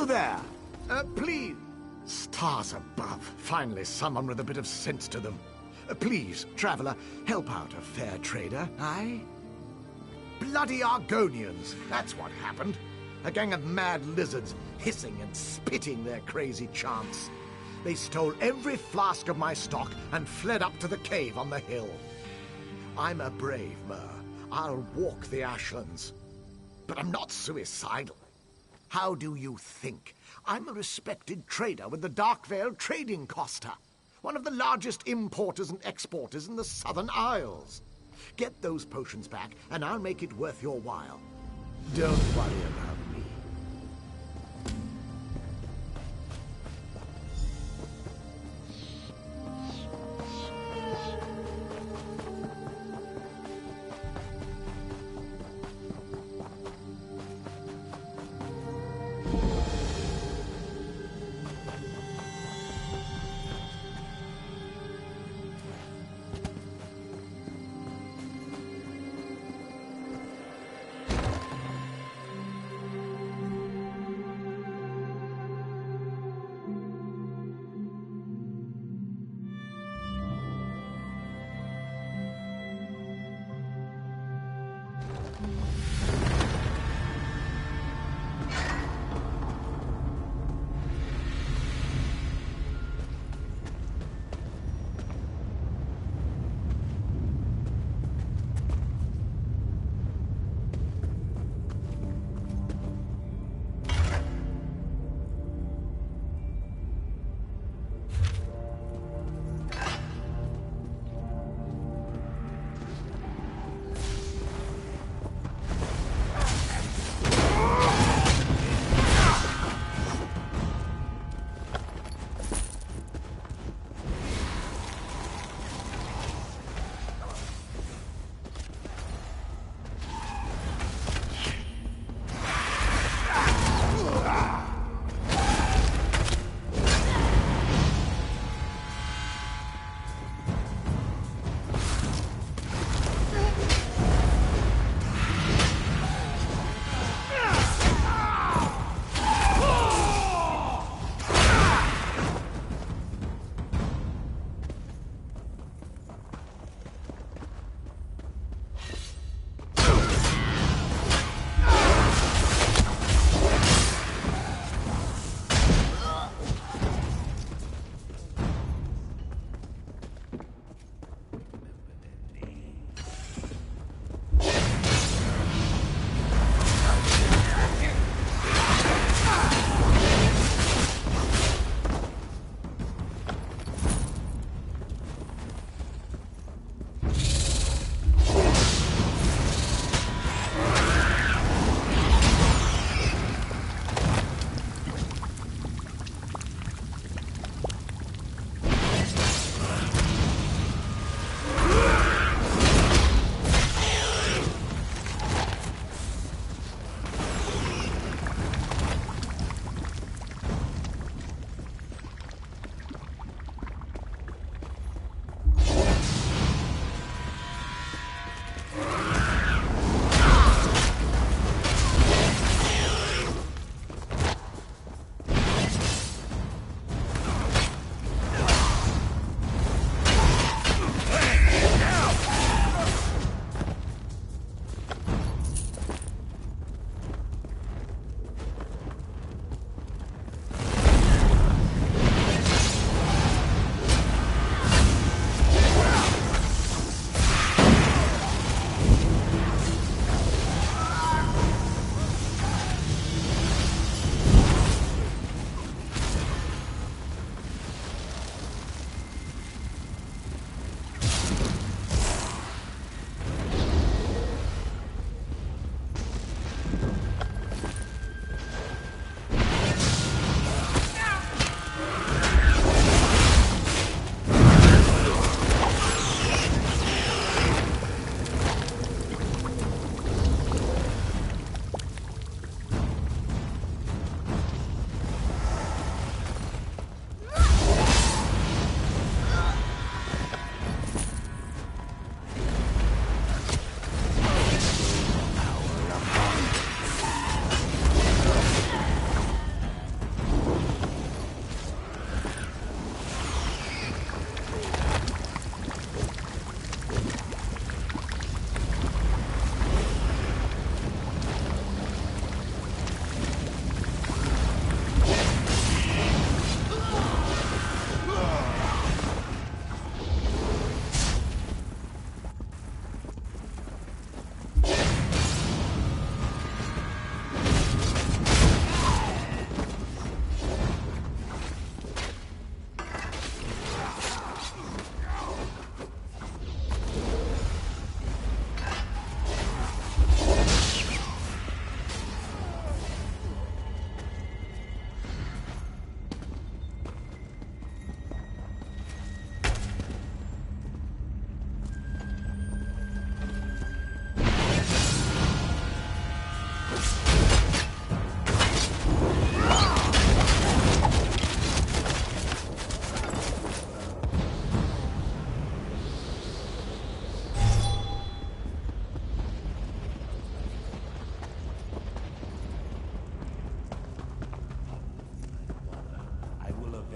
You there! Please! Stars above. Finally, someone with a bit of sense to them. Please, traveler, help out a fair trader, aye? Bloody Argonians, that's what happened. A gang of mad lizards, hissing and spitting their crazy chants. They stole every flask of my stock and fled up to the cave on the hill. I'm a brave Mer. I'll walk the Ashlands. But I'm not suicidal. How do you think? I'm a respected trader with the Darkvale Trading Costa, one of the largest importers and exporters in the Southern Isles. Get those potions back, and I'll make it worth your while. Don't worry about me.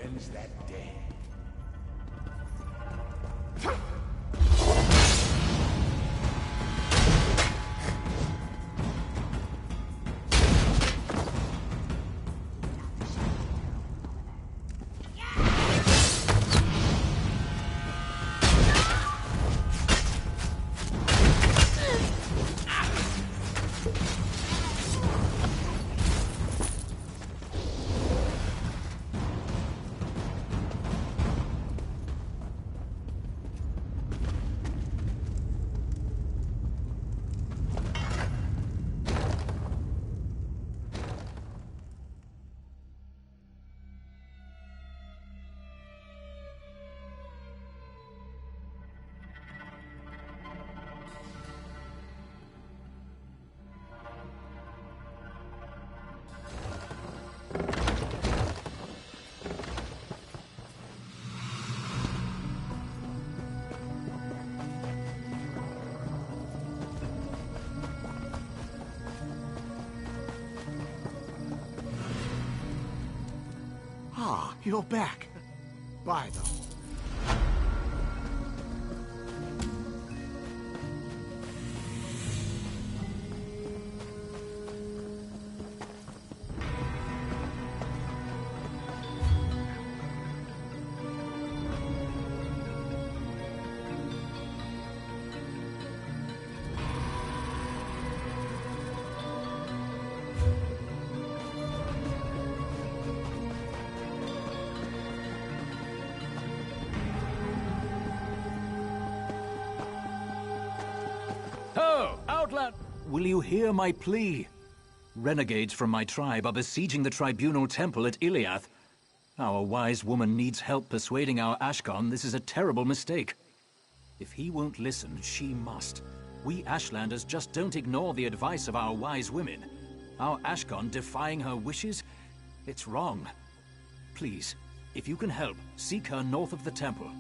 ends that day. Ah, you're back. By the Will you hear my plea? Renegades from my tribe are besieging the Tribunal Temple at Iliath. Our wise woman needs help persuading our Ashkon this is a terrible mistake. If he won't listen, she must. We Ashlanders just don't ignore the advice of our wise women. Our Ashkon defying her wishes? It's wrong. Please, if you can help, seek her north of the temple.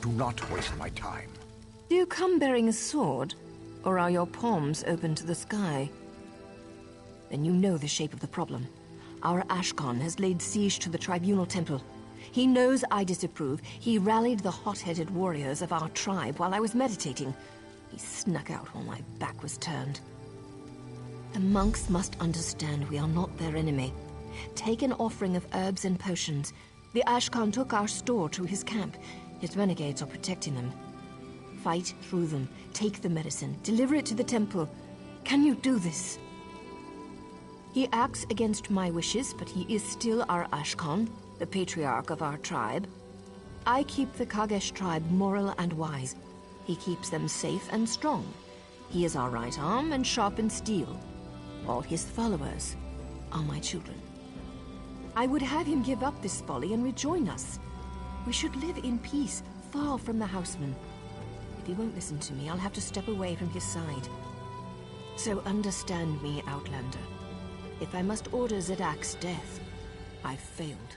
do not waste my time. Do you come bearing a sword? Or are your palms open to the sky? Then you know the shape of the problem. Our Ashkon has laid siege to the Tribunal Temple. He knows I disapprove. He rallied the hot-headed warriors of our tribe while I was meditating. He snuck out while my back was turned. The monks must understand we are not their enemy. Take an offering of herbs and potions. The Ashkan took our store to his camp. His renegades are protecting them. Fight through them, take the medicine, deliver it to the temple. Can you do this? He acts against my wishes, but he is still our Ashkan, the patriarch of our tribe. I keep the Kagesh tribe moral and wise. He keeps them safe and strong. He is our right arm and sharpened steel. All his followers are my children. I would have him give up this folly and rejoin us. We should live in peace, far from the Houseman. If he won't listen to me, I'll have to step away from his side. So understand me, Outlander. If I must order Zedak's death, I've failed.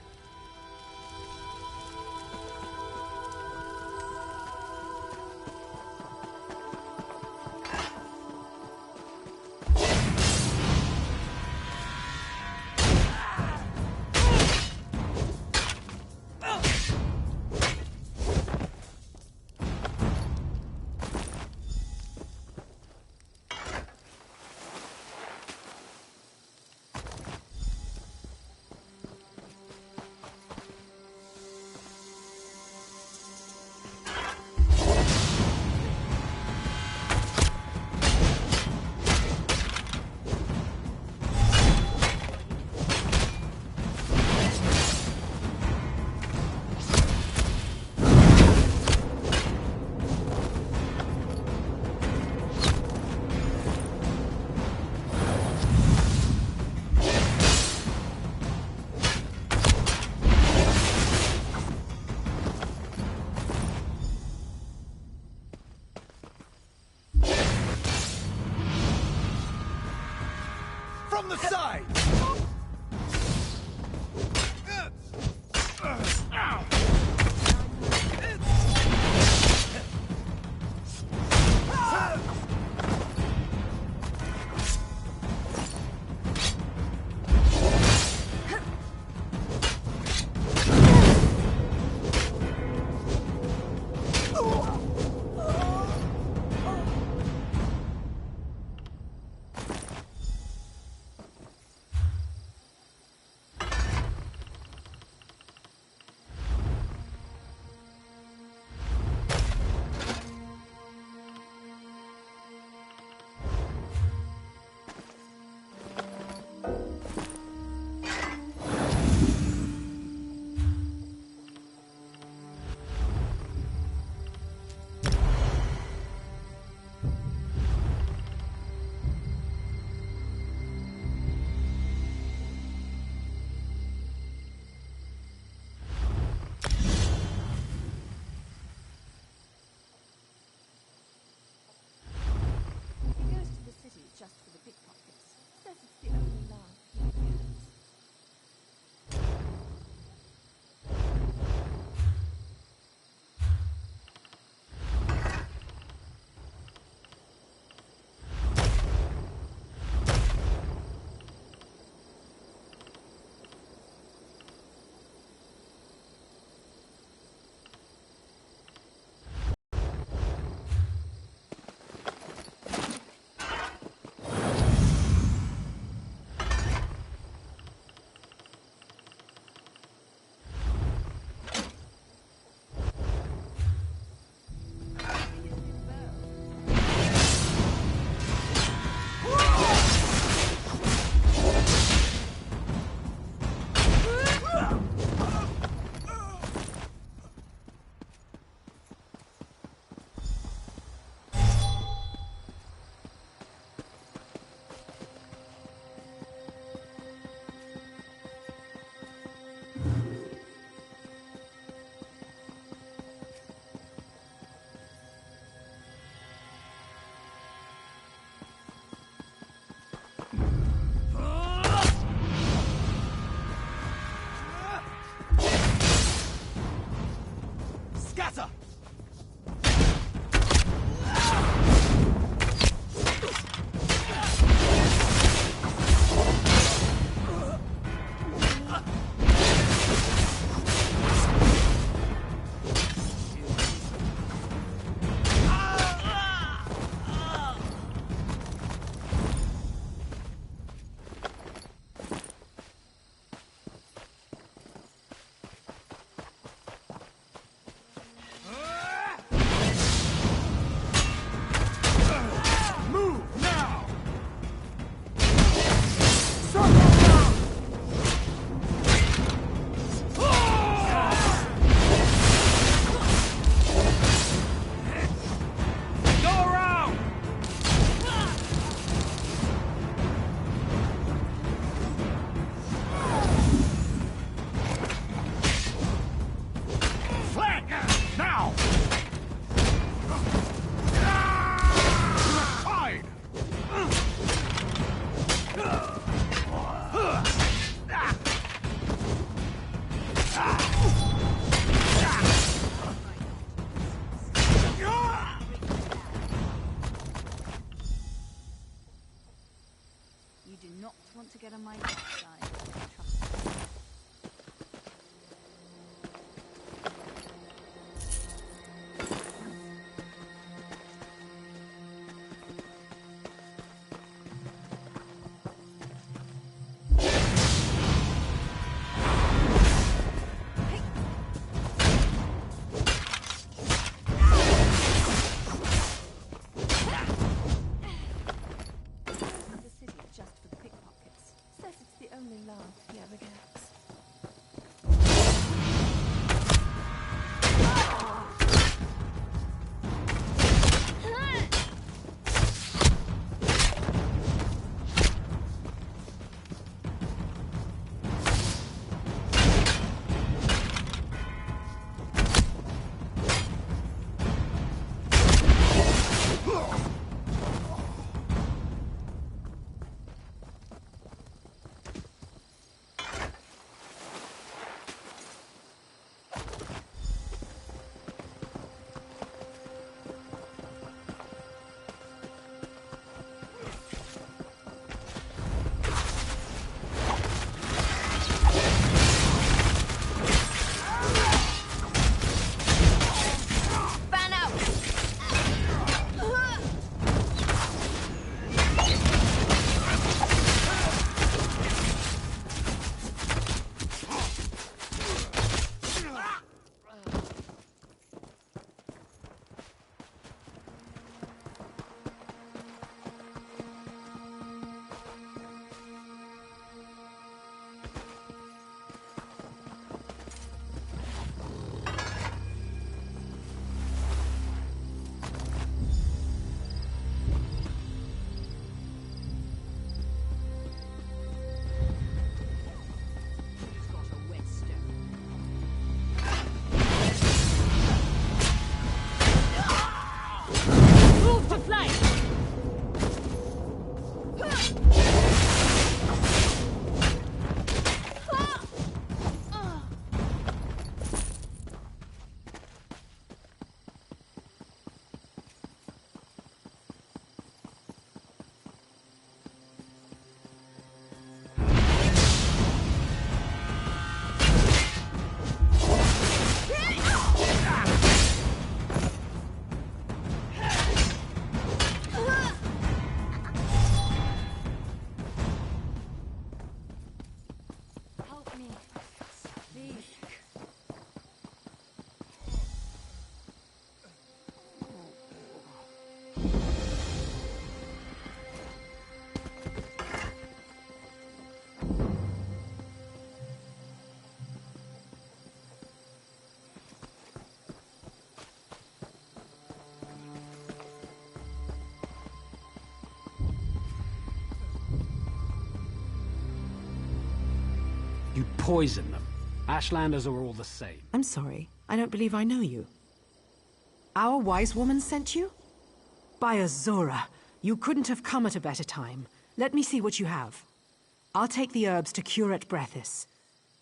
From the side! poison them. Ashlanders are all the same. I'm sorry. I don't believe I know you. Our wise woman sent you? By Azora, you couldn't have come at a better time. Let me see what you have. I'll take the herbs to Curate Brethys.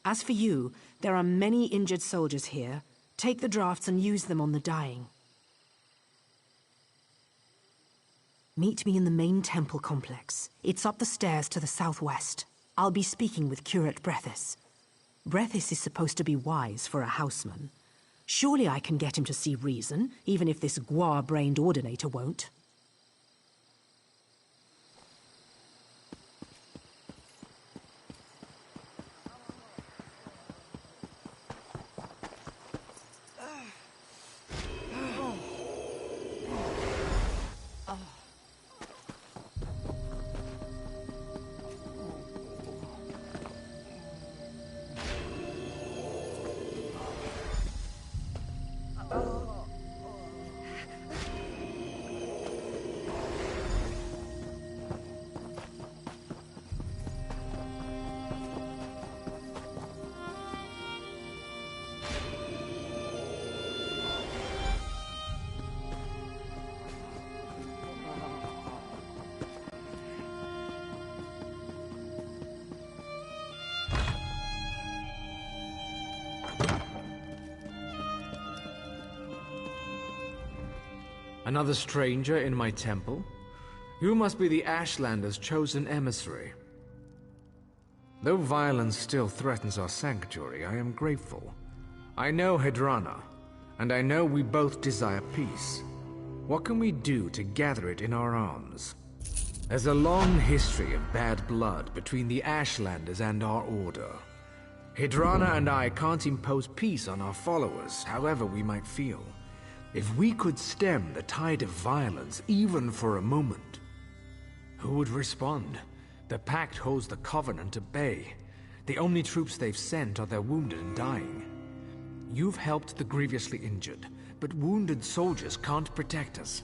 As for you, there are many injured soldiers here. Take the drafts and use them on the dying. Meet me in the main temple complex. It's up the stairs to the southwest. I'll be speaking with Curate Brethys. Brethys is supposed to be wise for a houseman. Surely I can get him to see reason, even if this guar-brained ordinator won't. Another stranger in my temple? You must be the Ashlander's chosen emissary. Though violence still threatens our sanctuary, I am grateful. I know Hydrana, and I know we both desire peace. What can we do to gather it in our arms? There's a long history of bad blood between the Ashlanders and our order. Hydrana and I can't impose peace on our followers, however we might feel. If we could stem the tide of violence even for a moment, who would respond? The Pact holds the Covenant at bay. The only troops they've sent are their wounded and dying. You've helped the grievously injured, but wounded soldiers can't protect us.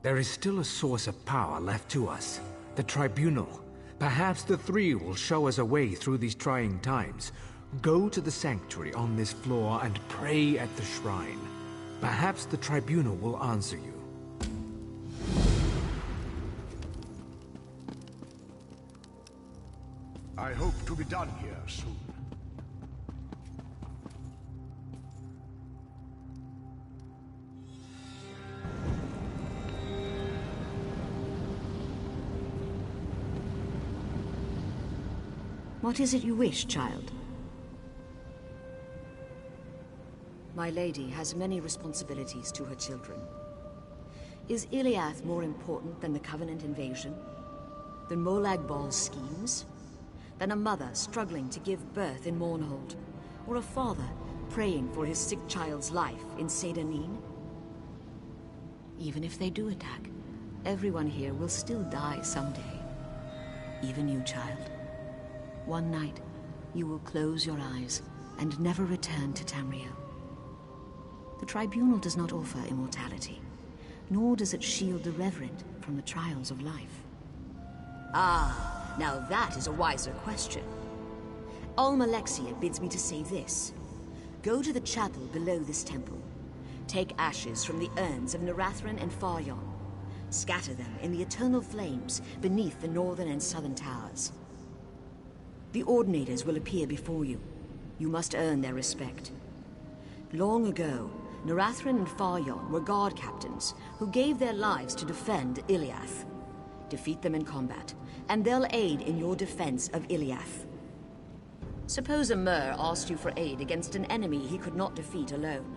There is still a source of power left to us, the Tribunal. Perhaps the three will show us a way through these trying times. Go to the sanctuary on this floor and pray at the shrine. Perhaps the Tribunal will answer you. I hope to be done here soon. What is it you wish, child? My lady has many responsibilities to her children. Is Iliath more important than the Covenant invasion? Than Molag Bal's schemes? Than a mother struggling to give birth in Mournhold? Or a father praying for his sick child's life in Seyda-Neen? Even if they do attack, everyone here will still die someday. Even you, child. One night, you will close your eyes and never return to Tamriel. The Tribunal does not offer immortality, nor does it shield the reverent from the trials of life. Ah, now that is a wiser question. Almalexia bids me to say this. Go to the chapel below this temple. Take ashes from the urns of Narathran and Faryon. Scatter them in the eternal flames beneath the northern and southern towers. The Ordinators will appear before you. You must earn their respect. Long ago, Narathran and Faryon were guard captains who gave their lives to defend Iliath. Defeat them in combat, and they'll aid in your defense of Iliath. Suppose Amur asked you for aid against an enemy he could not defeat alone.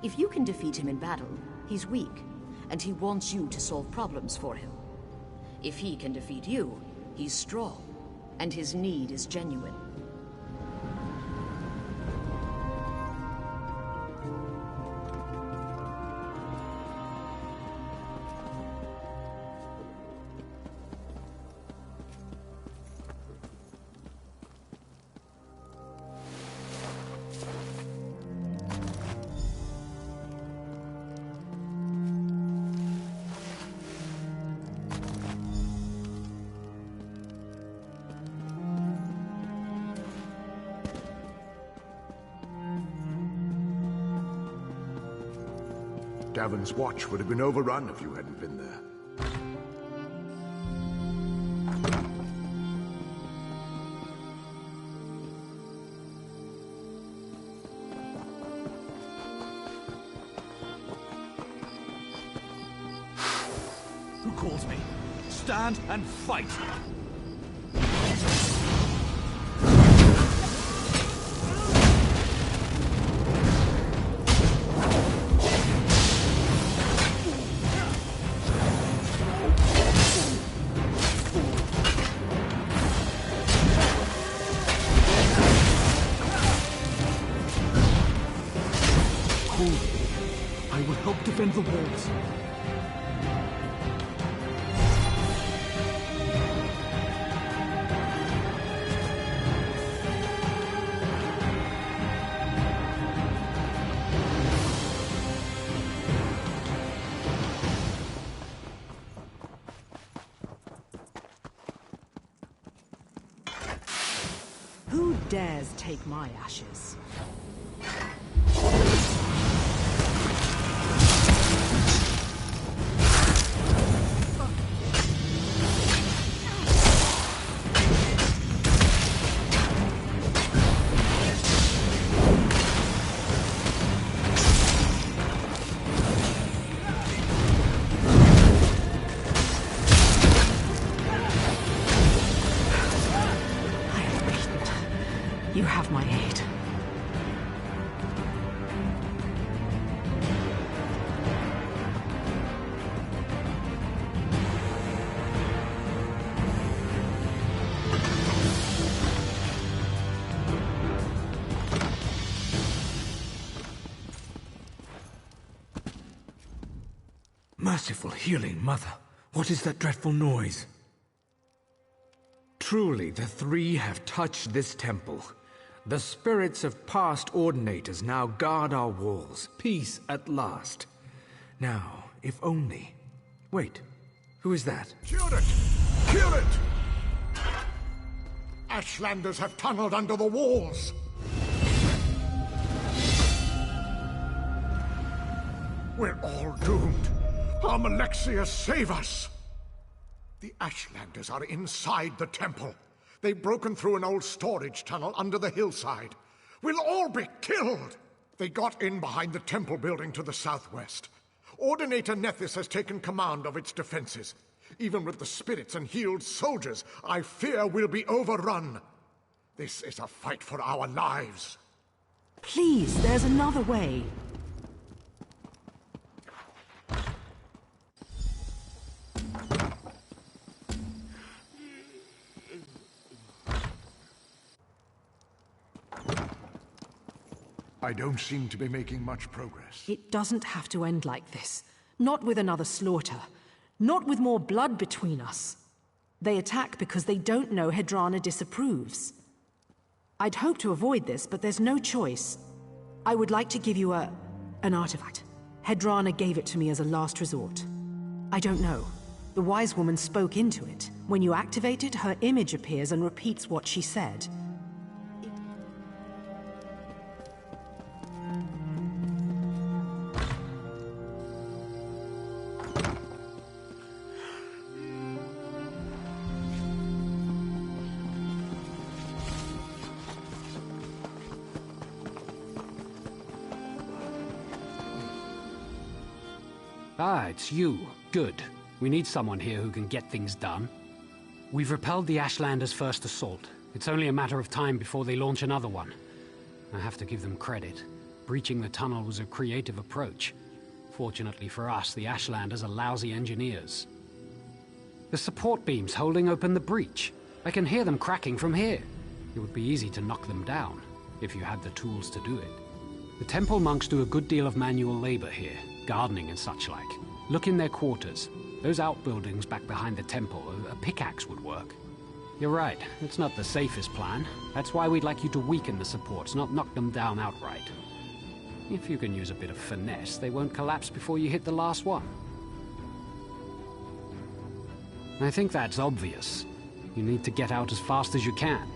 If you can defeat him in battle, he's weak, and he wants you to solve problems for him. If he can defeat you, he's strong, and his need is genuine. Davon's watch would have been overrun if you hadn't been there. Who calls me? Stand and fight! Call me. I will help defend the walls. Who dares take my ashes? You have my aid. Merciful healing mother, what is that dreadful noise? Truly, the three have touched this temple. The spirits of past ordinators now guard our walls. Peace at last. Now, if only... Wait, who is that? Kill it! Kill it! Ashlanders have tunneled under the walls! We're all doomed. Almalexia, save us! The Ashlanders are inside the temple. They've broken through an old storage tunnel under the hillside. We'll all be killed! They got in behind the temple building to the southwest. Ordinator Nethys has taken command of its defenses. Even with the spirits and healed soldiers, I fear we'll be overrun. This is a fight for our lives. Please, there's another way. I don't seem to be making much progress. It doesn't have to end like this. Not with another slaughter. Not with more blood between us. They attack because they don't know Hedrana disapproves. I'd hoped to avoid this, but there's no choice. I would like to give you an artifact. Hedrana gave it to me as a last resort. I don't know. The wise woman spoke into it. When you activate it, her image appears and repeats what she said. Ah, it's you. Good. We need someone here who can get things done. We've repelled the Ashlanders' first assault. It's only a matter of time before they launch another one. I have to give them credit. Breaching the tunnel was a creative approach. Fortunately for us, the Ashlanders are lousy engineers. The support beam's holding open the breach. I can hear them cracking from here. It would be easy to knock them down, if you had the tools to do it. The temple monks do a good deal of manual labor here, gardening and such like. Look in their quarters. Those outbuildings back behind the temple, a pickaxe would work. You're right, it's not the safest plan. That's why we'd like you to weaken the supports, not knock them down outright. If you can use a bit of finesse, they won't collapse before you hit the last one. I think that's obvious. You need to get out as fast as you can.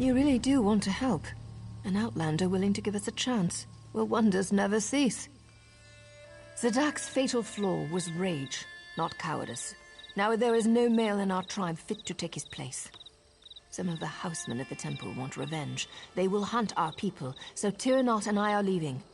You really do want to help. An outlander willing to give us a chance. Well, wonders never cease. Zadak's fatal flaw was rage, not cowardice. Now there is no male in our tribe fit to take his place. Some of the housemen at the temple want revenge. They will hunt our people, so Tyrnot and I are leaving.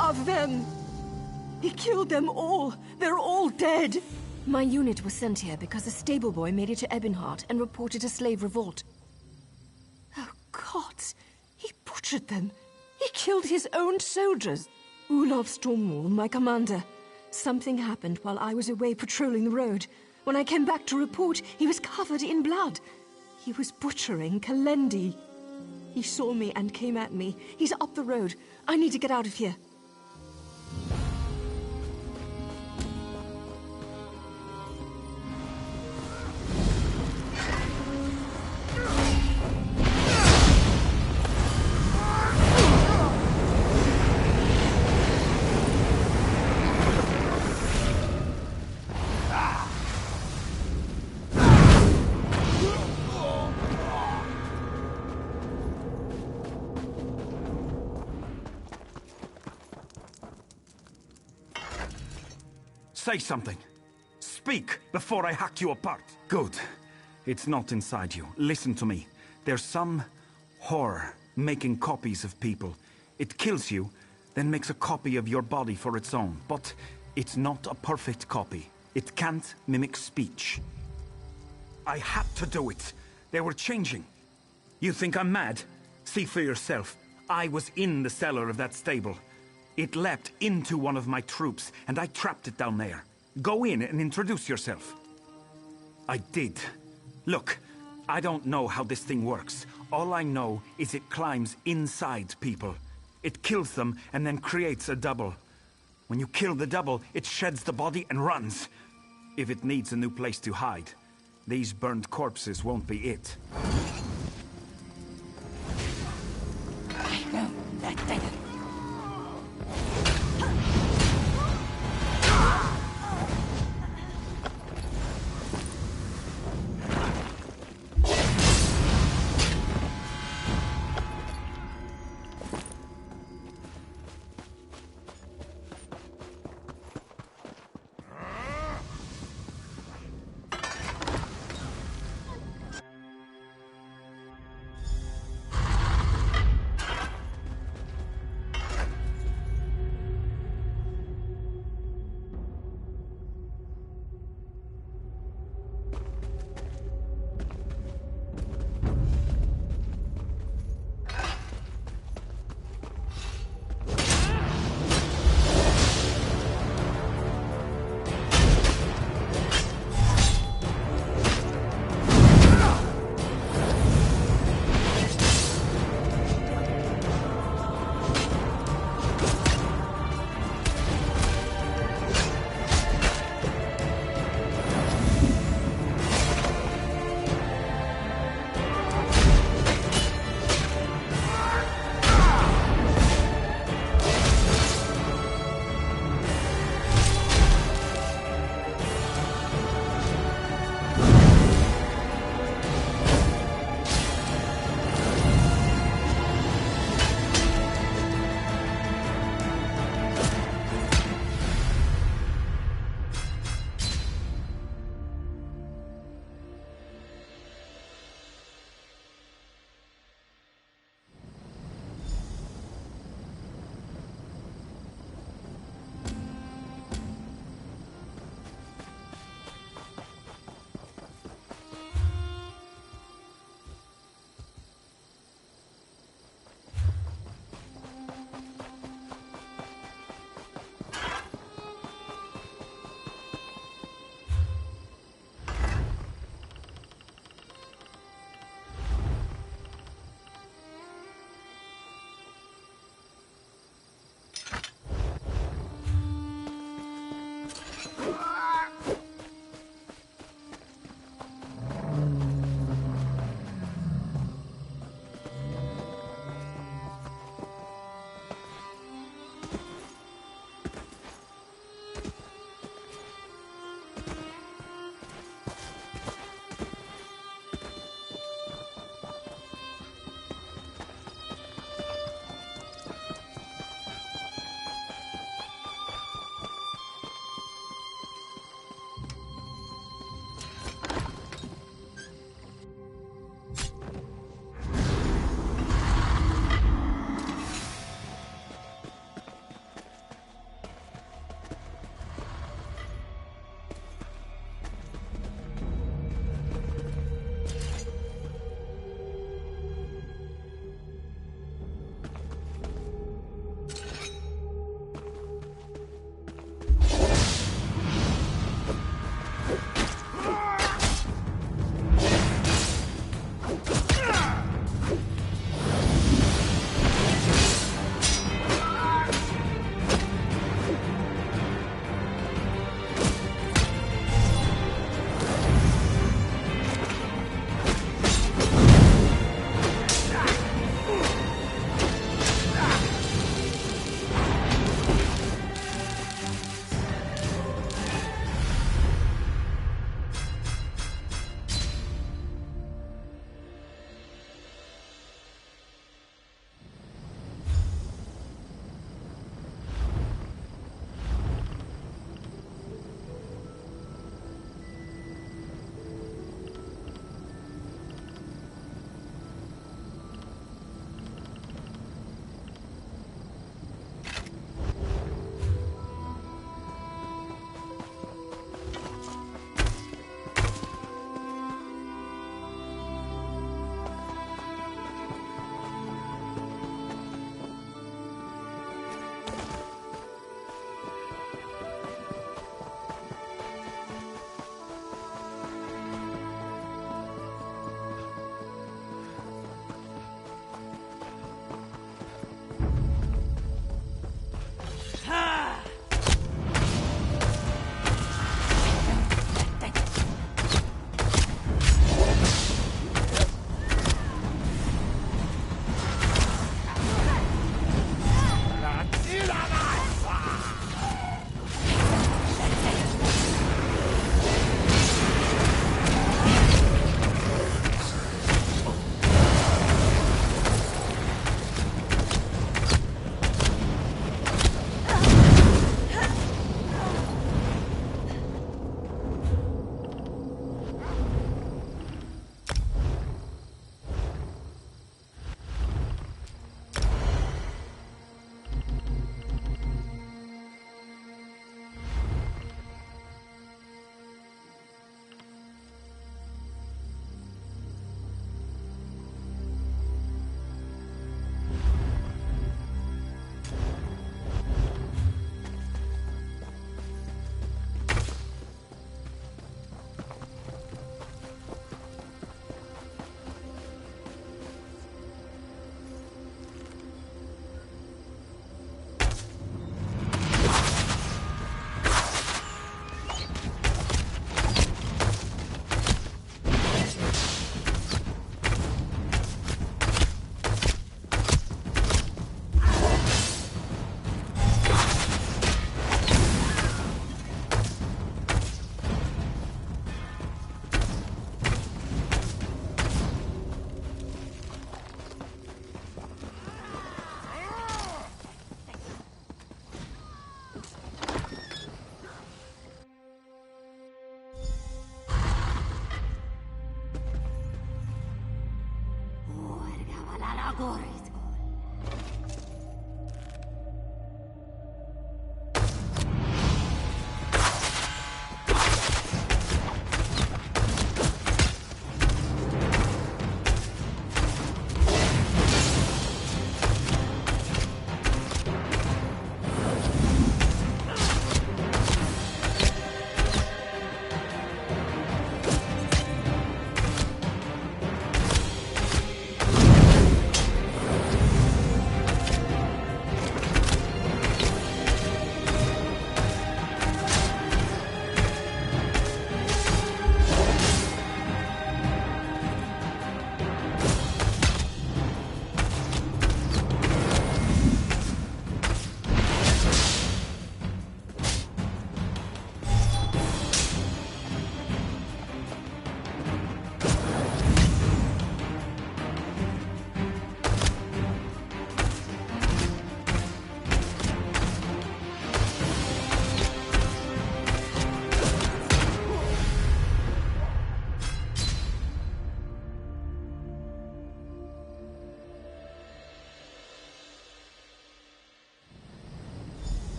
Of them! He killed them all! They're all dead! My unit was sent here because a stable boy made it to Ebonheart and reported a slave revolt. Oh, gods! He butchered them! He killed his own soldiers! Ulov Stormwall, my commander. Something happened while I was away patrolling the road. When I came back to report, he was covered in blood. He was butchering Kalendi. He saw me and came at me. He's up the road. I need to get out of here. Say something. Speak before I hack you apart. Good. It's not inside you. Listen to me. There's some horror making copies of people. It kills you, then makes a copy of your body for its own. But it's not a perfect copy. It can't mimic speech. I had to do it. They were changing. You think I'm mad? See for yourself. I was in the cellar of that stable. It leapt into one of my troops, and I trapped it down there. Go in and introduce yourself. I did. Look, I don't know how this thing works. All I know is it climbs inside people. It kills them and then creates a double. When you kill the double, it sheds the body and runs. If it needs a new place to hide, these burned corpses won't be it. I know that thing.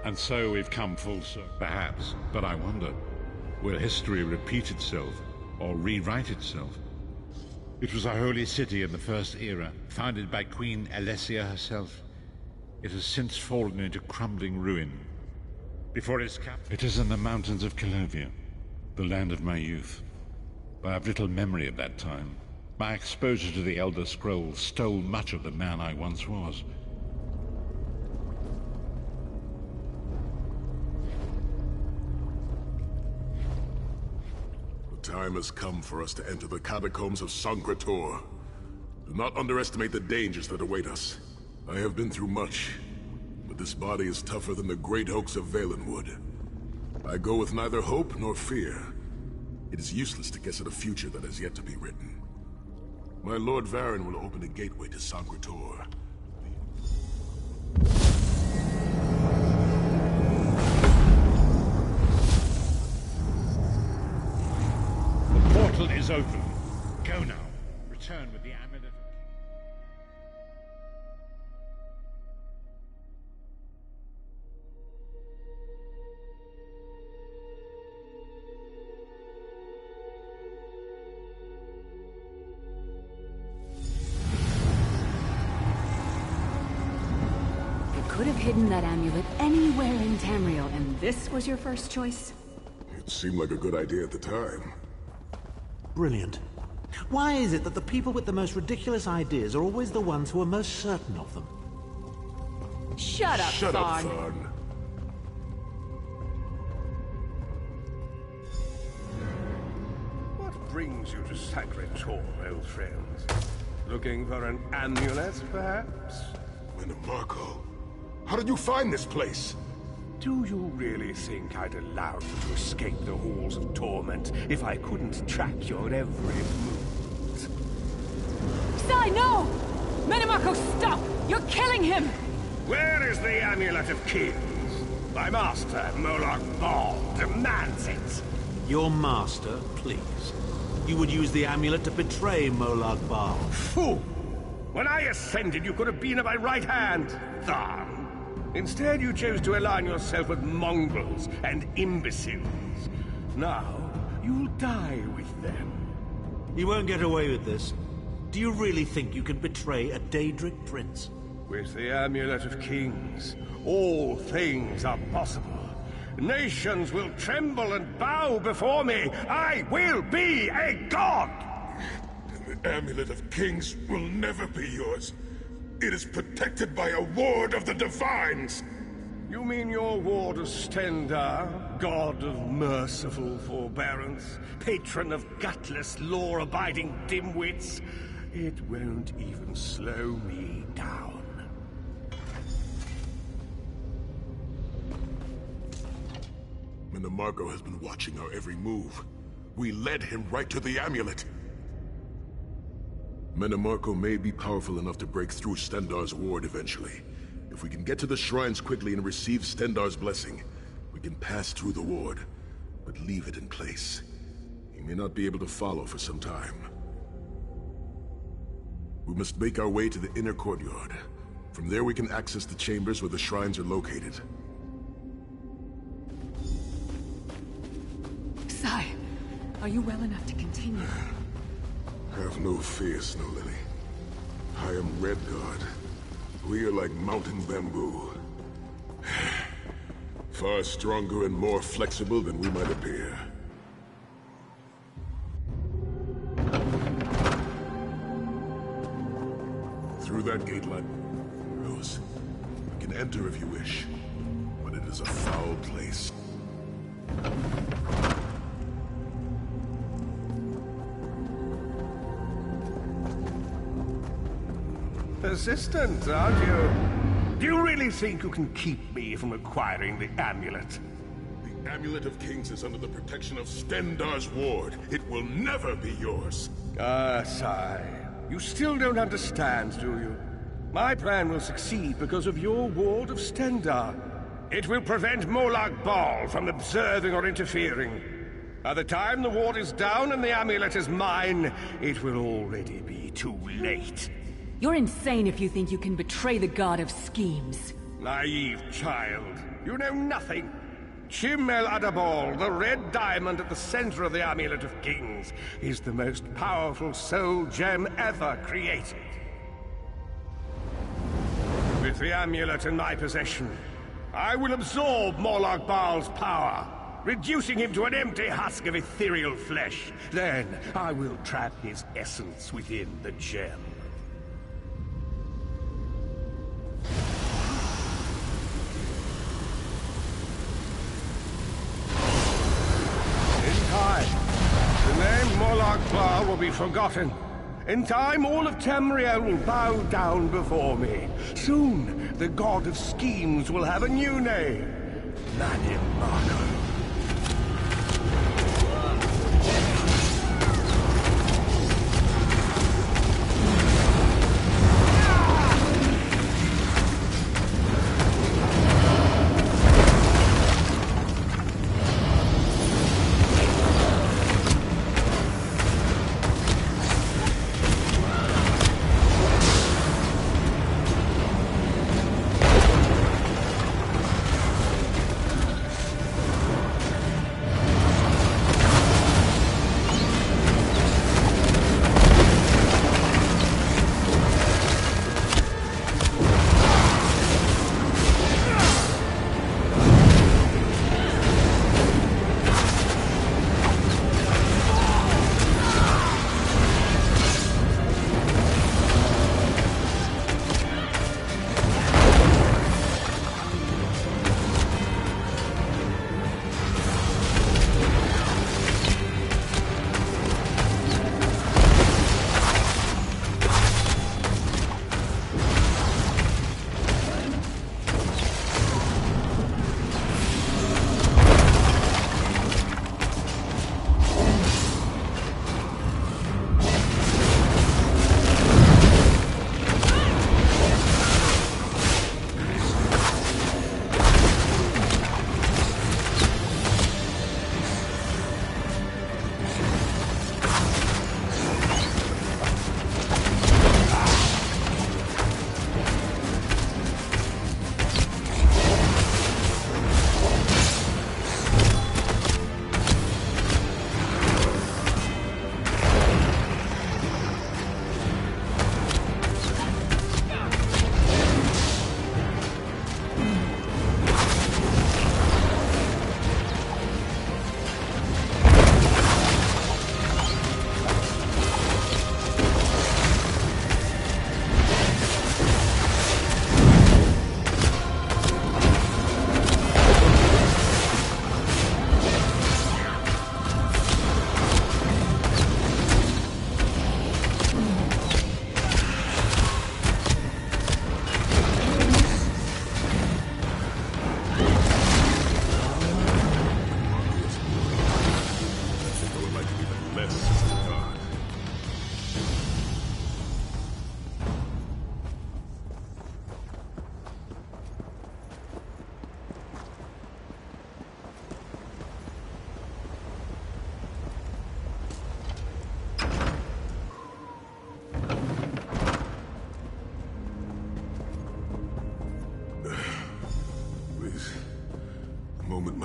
And so we've come full circle. Perhaps, but I wonder, will history repeat itself or rewrite itself? It was a holy city in the First Era, founded by Queen Alessia herself. It has since fallen into crumbling ruin. Before its it is in the mountains of Calovia, the land of my youth. I have little memory of that time. My exposure to the Elder Scrolls stole much of the man I once was. The time has come for us to enter the catacombs of Sancre Tor. Do not underestimate the dangers that await us. I have been through much, but this body is tougher than the great oaks of Valenwood. I go with neither hope nor fear. It is useless to guess at a future that has yet to be written. My Lord Varen will open a gateway to Sancre Tor. The portal is open. Go now. Return with the amulet. Could have hidden that amulet anywhere in Tamriel, and this was your first choice? It seemed like a good idea at the time. Brilliant. Why is it that the people with the most ridiculous ideas are always the ones who are most certain of them? Shut up, Shut up, Thorn. Thorn. What brings you to Sancre Tor, old friends? Looking for an amulet, perhaps? Menomarco, how did you find this place? Do you really think I'd allow you to escape the halls of torment if I couldn't track your every move? Sai, no! Menomarco, stop! You're killing him! Where is the Amulet of Kings? My master, Molag Bal, demands it. Your master, please. You would use the amulet to betray Molag Bal. Fool! When I ascended, you could have been at my right hand, Tharn. Instead, you chose to align yourself with mongrels and imbeciles. Now, you'll die with them. You won't get away with this. Do you really think you can betray a Daedric prince? With the Amulet of Kings, all things are possible. Nations will tremble and bow before me. I will be a god! The Amulet of Kings will never be yours. It is protected by a ward of the Divines. You mean your ward of Stendarr, god of merciful forbearance, patron of gutless, law-abiding dimwits? It won't even slow me down. Menomarco has been watching our every move. We led him right to the amulet. Menomarco may be powerful enough to break through Stendarr's ward eventually. If we can get to the shrines quickly and receive Stendarr's blessing, we can pass through the ward, but leave it in place. He may not be able to follow for some time. We must make our way to the inner courtyard. From there we can access the chambers where the shrines are located. Sai, are you well enough to continue? Have no fear, Snow Lily. I am Redguard. We are like mountain bamboo. Far stronger and more flexible than we might appear. Through that gate line, Rose. You can enter if you wish, but it is a foul place. Persistent, aren't you? Do you really think you can keep me from acquiring the amulet? The Amulet of Kings is under the protection of Stendarr's ward. It will never be yours. Ah, Sai. You still don't understand, do you? My plan will succeed because of your ward of Stendarr. It will prevent Molag Bal from observing or interfering. By the time the ward is down and the amulet is mine, it will already be too late. You're insane if you think you can betray the god of schemes. Naive child. You know nothing. Chimel Adabal, the red diamond at the center of the Amulet of Kings, is the most powerful soul gem ever created. With the amulet in my possession, I will absorb Morlock Baal's power, reducing him to an empty husk of ethereal flesh. Then I will trap his essence within the gem. In time, the name Morlock Baal will be forgotten. In time, all of Tamriel will bow down before me. Soon, the god of schemes will have a new name. Manim Marco.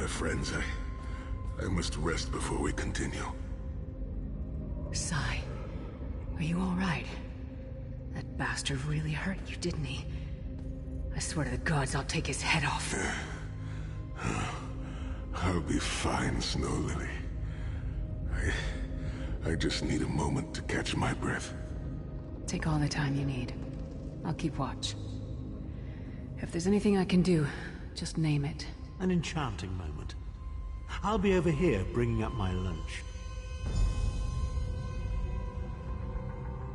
Friends, I must rest before we continue. Sai, are you all right? That bastard really hurt you, didn't he? I swear to the gods I'll take his head off. I'll be fine, Snow Lily. I just need a moment to catch my breath. Take all the time you need. I'll keep watch. If there's anything I can do, just name it. An enchanting moment. I'll be over here bringing up my lunch.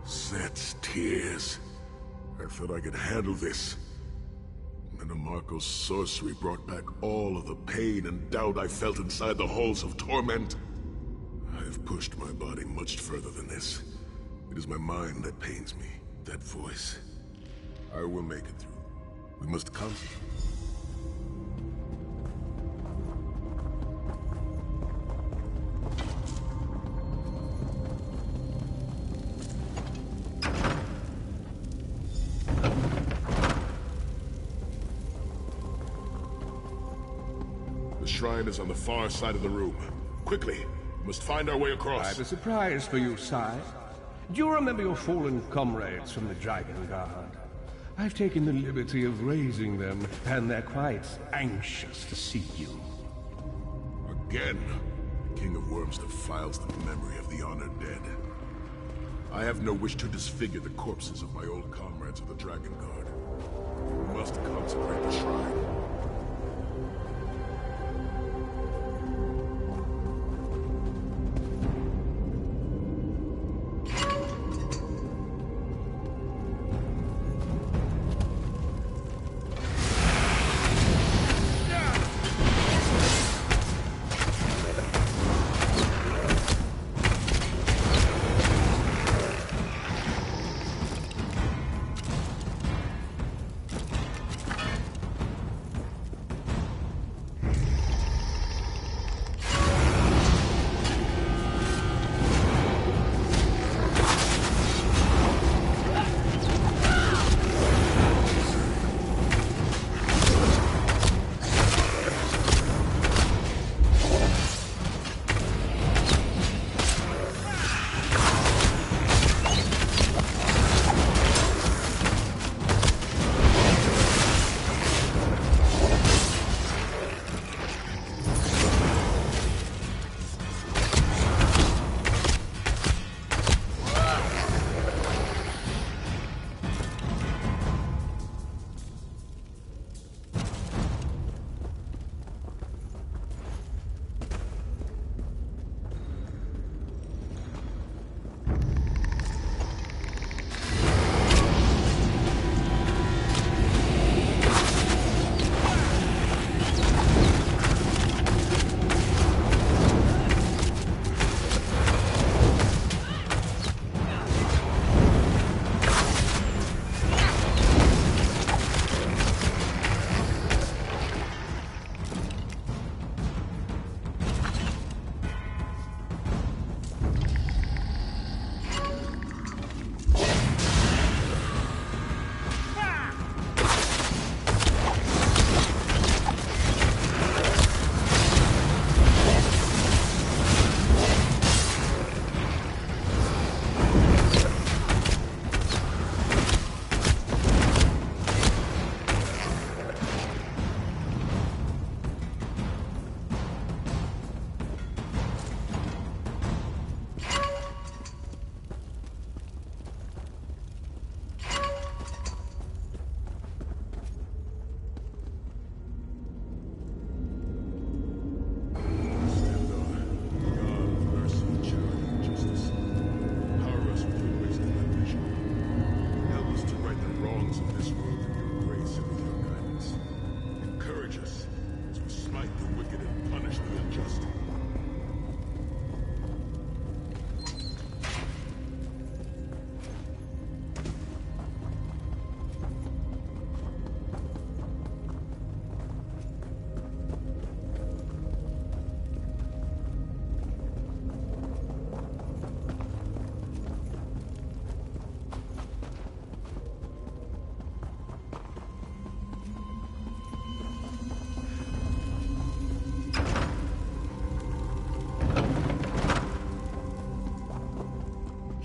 Set's tears. I thought I could handle this. Metamarco's sorcery brought back all of the pain and doubt I felt inside the halls of torment. I've pushed my body much further than this. It is my mind that pains me. That voice. I will make it through. We must concentrate. shrine is on the far side of the room. Quickly, we must find our way across. I have a surprise for you, sire. Do you remember your fallen comrades from the Dragon Guard? I've taken the liberty of raising them, and they're quite anxious to see you. Again, the King of Worms defiles the memory of the honored dead. I have no wish to disfigure the corpses of my old comrades of the Dragon Guard. We must consecrate the shrine.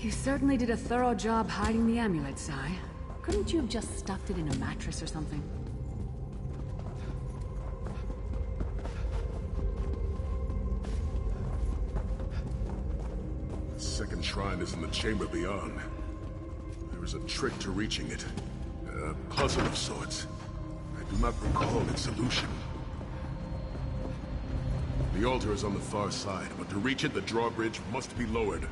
You certainly did a thorough job hiding the amulet, Sai. Couldn't you have just stuffed it in a mattress or something? The second shrine is in the chamber beyond. There is a trick to reaching it. A puzzle of sorts. I do not recall its solution. The altar is on the far side, but to reach it, the drawbridge must be lowered.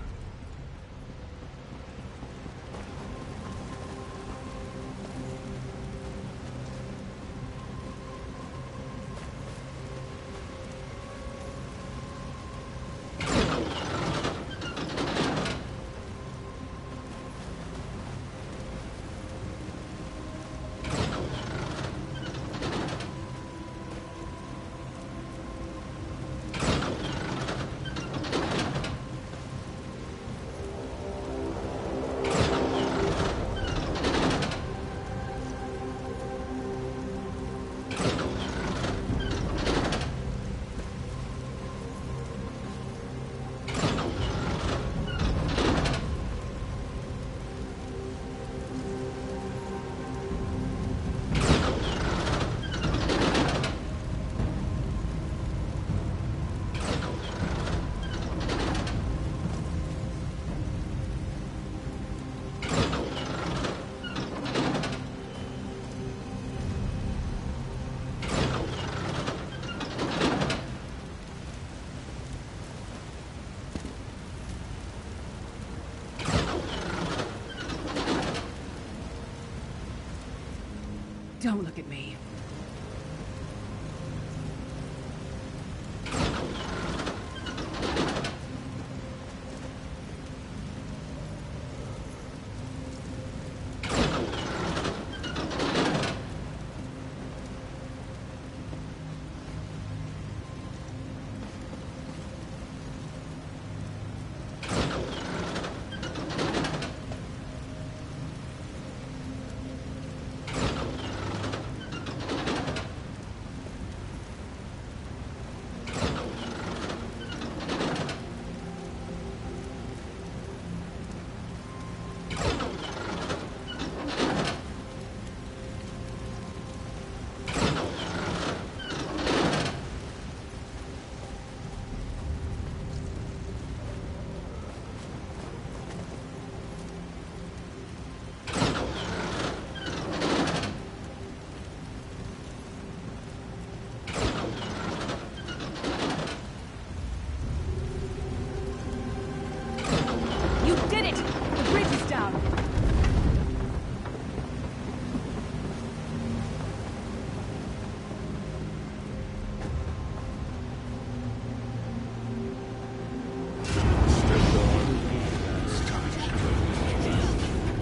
Don't look at me.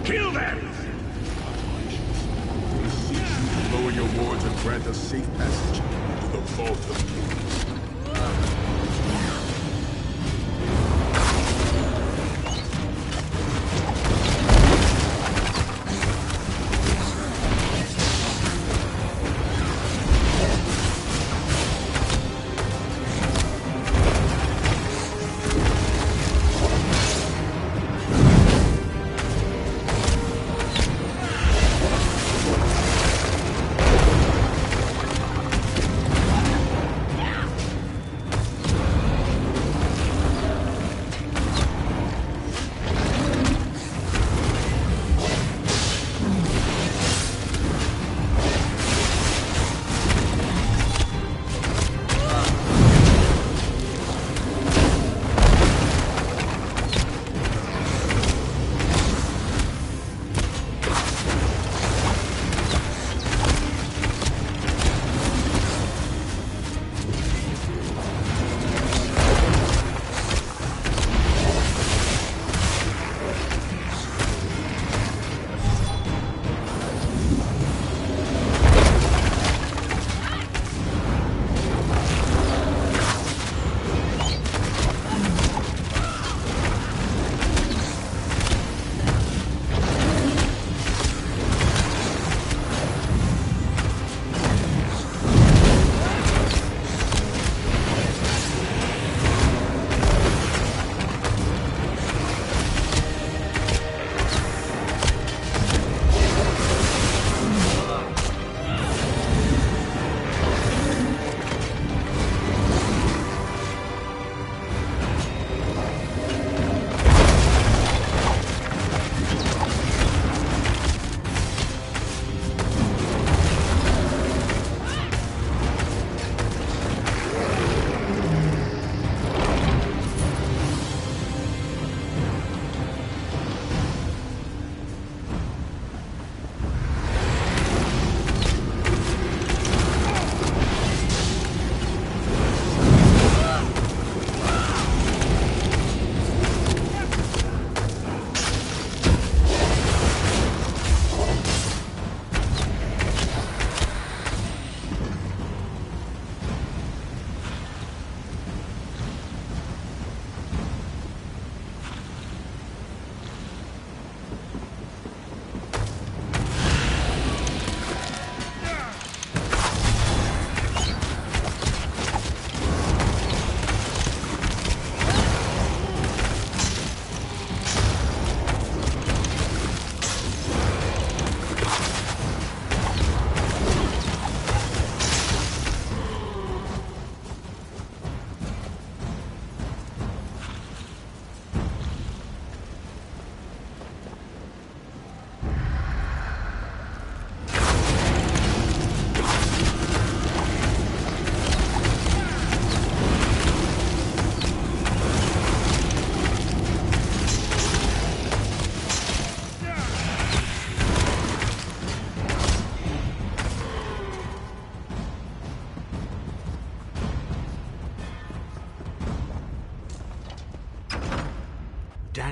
Kill them! Lower your wards and grant us safe passage to the Vault of Kings.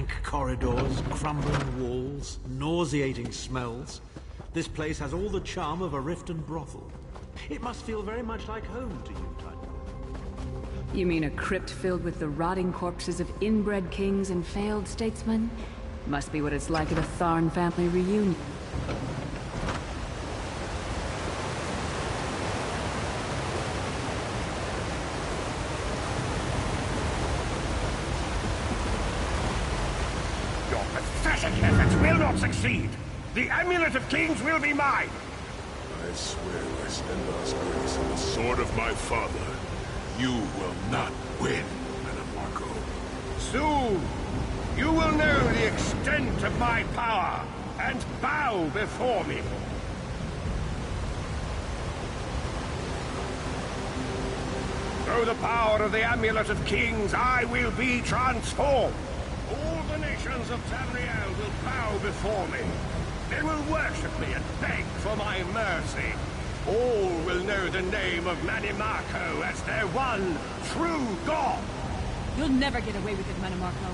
Dank corridors, crumbling walls, nauseating smells. This place has all the charm of a Riften brothel. It must feel very much like home to you, Titanfall. You mean a crypt filled with the rotting corpses of inbred kings and failed statesmen? Must be what it's like at a Tharn family reunion. Your pathetic efforts will not succeed. The Amulet of Kings will be mine. I swear by Stendarr's grace and the sword of my father, you will not win, Mannimarco. Soon, you will know the extent of my power and bow before me. Through the power of the Amulet of Kings, I will be transformed. All the nations of Tamriel will bow before me. They will worship me and beg for my mercy. All will know the name of Mannimarco as their one true god. You'll never get away with it, Mannimarco.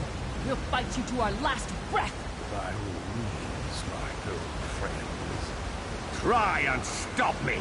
We'll fight you to our last breath. By all means, my old friends. Try and stop me.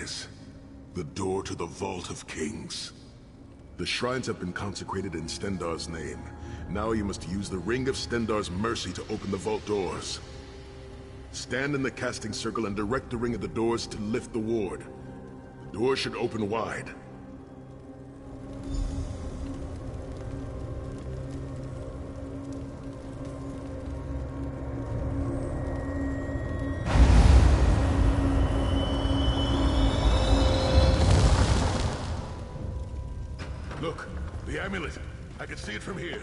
is. The door to the Vault of Kings. The shrines have been consecrated in Stendarr's name. Now you must use the Ring of Stendarr's mercy to open the vault doors. Stand in the casting circle and direct the ring at the doors to lift the ward. The doors should open wide. Look, the amulet. I can see it from here.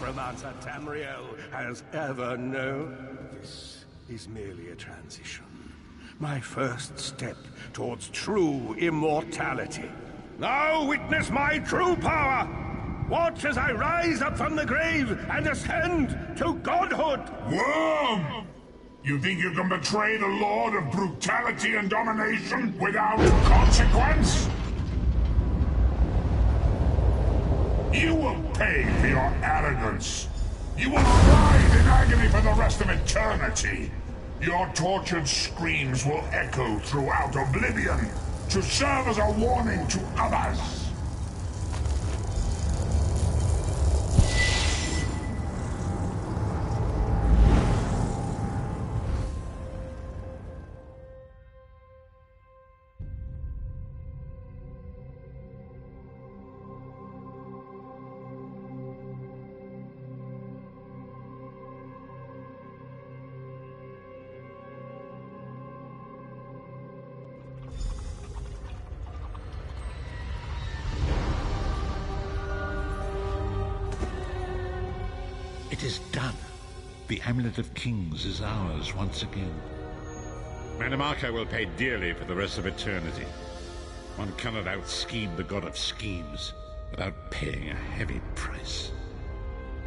necromancer Tamriel has ever known. This is merely a transition. My first step towards true immortality. Now witness my true power! Watch as I rise up from the grave and ascend to godhood! Worm! You think you can betray the Lord of Brutality and Domination without consequence? You will pay for your arrogance. You will writhe in agony for the rest of eternity. Your tortured screams will echo throughout oblivion to serve as a warning to others. It is done. The Amulet of Kings is ours once again. Manamaka will pay dearly for the rest of eternity. One cannot out-scheme the god of schemes without paying a heavy price.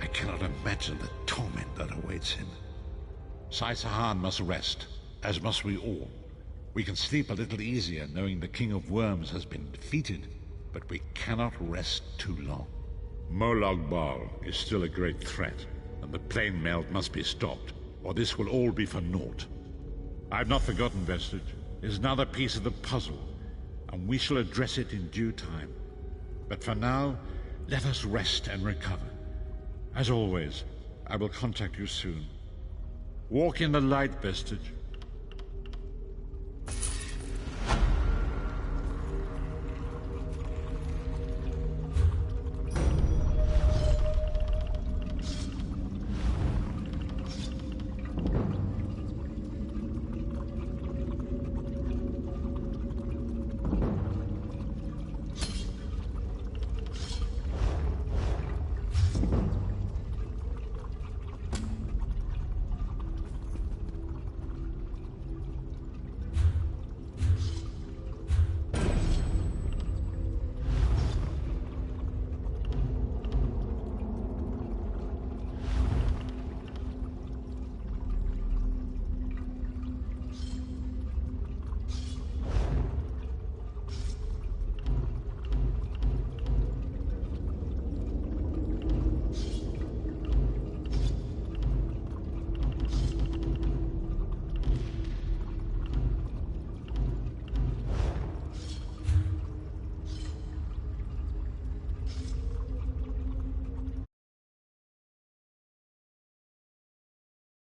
I cannot imagine the torment that awaits him. Sai Sahan must rest, as must we all. We can sleep a little easier knowing the King of Worms has been defeated, but we cannot rest too long. Molag Bal is still a great threat, and the plane melt must be stopped, or this will all be for naught. I've not forgotten Vestige. It is another piece of the puzzle, and we shall address it in due time. But for now, let us rest and recover. As always, I will contact you soon. Walk in the light, Vestige.